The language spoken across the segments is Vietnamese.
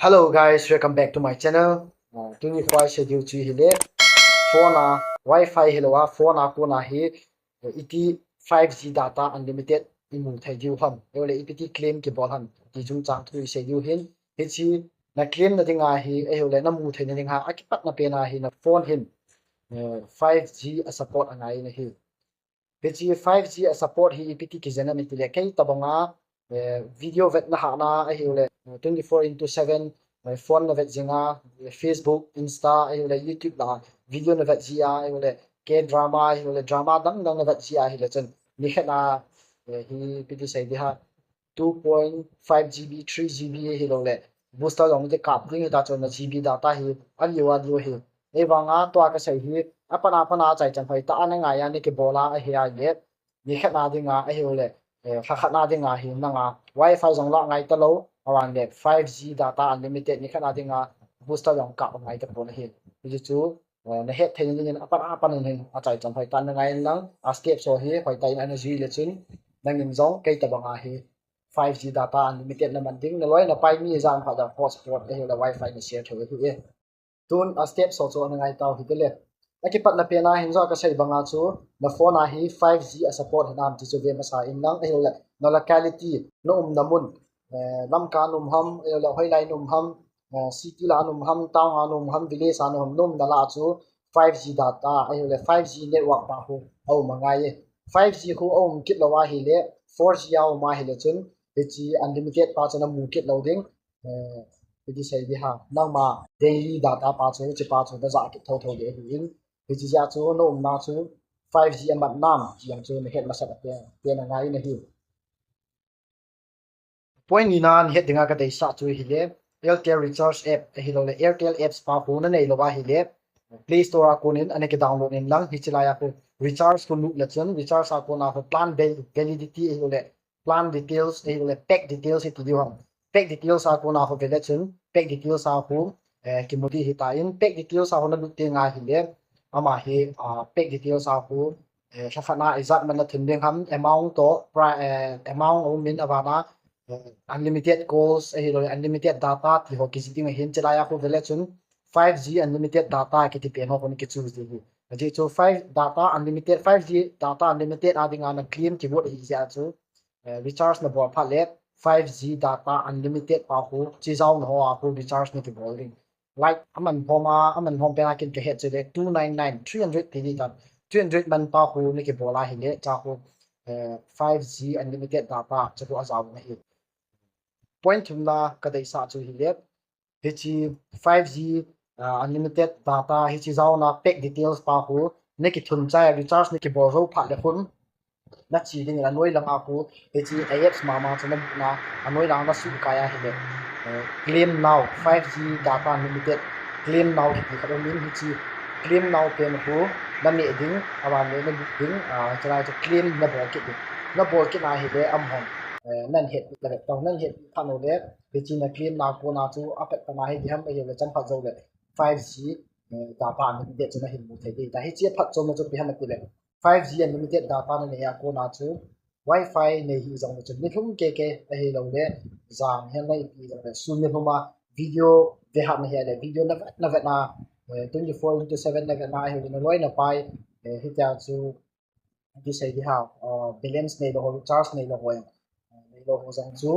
Hello guys, welcome back to my channel. 24 schedule chu hile phone Wi-Fi hilowa phone ko na hi iti 5G data unlimited imu thai diu ham ole ipiti claim ki bol han ti jung chang thu schedule hin hi chi na claim na dinga hi ole na mu thai na dinga akipat na pe na hi na phone hin 5G a support angai na hi hi 5G a support hi ipiti ki jana ni tile kai tabanga video vet na ha na ole 24/7 my phone na vet jinga Facebook Insta ole YouTube la video na vet jia ole K drama ole drama dang dang na vet jia hi le chen ni khana hi piti sai di ha 2.5 GB 3 GB hi lo le booster long te kap ding ta chon na GB data hi aliwa hi ewanga to ka sai hi apana chai chan phai ta na nga ya ni ke bola a hi a ye ni khana dinga a hi ole khana dinga hi na nga Wi-Fi jong la ngai ta lo awan le 5G data unlimited ni khana dinga booster long kap ngai ta pon hi ji chu na het thein ni apana ni a chai chan phai ta na ngai lang a step so hi phai ta na ji le chin nangin zong kai ta banga hi 5G data unlimited na man ding na loi na pai mi jang pha da hotspot e la Wi-Fi na share thoi hi e tun a step so so na ngai taw hi te le aki pat na pe na hin zo ka sei banga chu na phone a hi 5G a support nam ti chu ve ma sa in lang e la na locality no na mun lam ka num ham e la hoi lai num ham city la num ham town a num ham village a num na la chu 5G data e la 5G network pa hu au mangai 5G khu om kit lawa hi le 4G au ma hi le chun hi unlimited pa chana mu kit loading hi sai di ha nang ma daily data pa chu chi pa chu da za ki tho de hin hi ja chu no ma chu 5G amat nam chiang chu ne het ma sa pe na ngai na hi point ni nan het dinga ka dei sa chu hi le Airtel recharge app hi lo le Airtel apps pa hu na nei lo wa hi le Play Store a kunin ane ke download in lang hi chilaya ko recharge ko loop la chen recharge a ko na ko plan validity e le plan details e le pack details it di ham pack details a ko na ko vele chen pack details a ko ki modi hi ta in pack details a ho na lu te nga hi le ama hi pack details a ko shafana izat man la thindeng ham amount to amount o min avana unlimited calls e lo unlimited data ti ho ki siting hin chilaya ko vele chen 5G unlimited data ki ti pen ho kon ki choose di ji cho 5 data unlimited 5G data unlimited adinga na claim ki bot hi ja chu recharge na bor pha le 5G data unlimited pa ho chi jaw no a ho recharge ni ti bol ring like aman hom pe akin ke het che 299 300 ti ni ta 300 man pa ho ni ki bola hi le cha ho 5G unlimited data che ko azaw na hi point thumna ka dei sa chu hi le hi 5G unlimited data hi chi zaw na pack details pa hu ne ki thun chai recharge ne ki bor ro pha le khun na chi ding la noi lang a hu hi apps ma chana na anoi lang na su ka ya hi le claim now 5G data unlimited claim now ki ka min hi claim now pen hu na me ding awan le na ding chana to claim na bor ki na hi le am hon nan het la taw nan het phano le hi na claim na ko na chu apet ta na hi ham ai le cham pha zo le 5G data unlimited chuna hin mu thai de ta hi che phat chom na chu bi ham ti le 5G unlimited data na ne ya ko na chu Wi-Fi ne hi zong chu ni thum ke a hi lo le zang hen lai pi le su ni huma video ve ha na he le video na 24/7 na na hi na loi na pai hi ta chu di sai di ha balance ne lo charge ne lo ne lo zang chu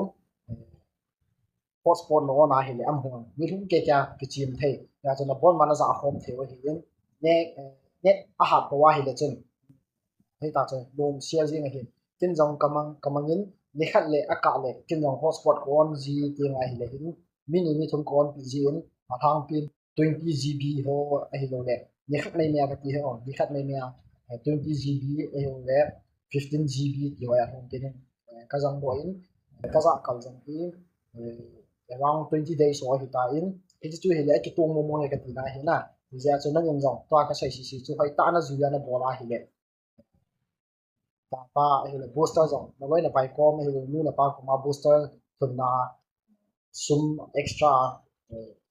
hotspot no na hi le am hong ni thum ke kya ki chim thei ya chana bon mana za hom theu hi ne net a ha ko wa hi le chen hei ta chen dom share jing hi tin jong kamangin ni khat le aka le tin jong hotspot ko on ji ti ngai hi le hin ni thum ko on pi ji in a thang pin 20 GB ho a hi lo le ni khat nei me ka ti ho ni khat nei me 20 GB e ho le 15 GB ti wa ya hom tin ka jang bo in ka za kal jang hi around 20 days or hi ta in it chu hi le ki tong mo ne ka ti na hi na ja chu na ngom jong to ka sai si chu hai ta na ju ya na bola hi le ta pa hi le booster jong na loi na pai kom hi le nu na pa ko ma booster thun na sum extra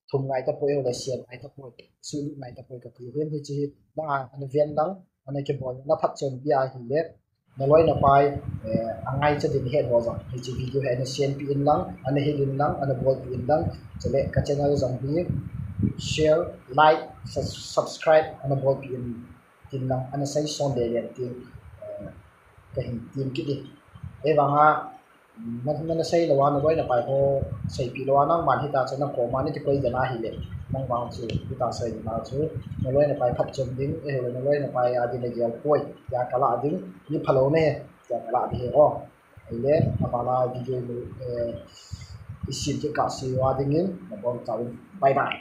thum ngai ta poi le sian ngai ta poi su ngai ta poi ka ti hen hi chi na an ven dang an ke bol na phat chen bia hi le na loi na pai angai cha din he ho jang hi chi video he na cnp in lang ana he din lang ana bol pi in lang chale ka channel jang bi share like subscribe ana bol pi in tin lang ana sai son de ya tin ka hin tin ki di e wanga na sai lawa na loi na pai ho sai pi lawa nang man hi ta cha na ko man ti koi jana hi le nang wang chu hi ta sai na chu na loi na pai phap chom ding e na loi na pai a din na gel koi ya kala ding ni phalo ne ya kala di he o ile apala video isin ke ka si wa dingin na bon ta bye bye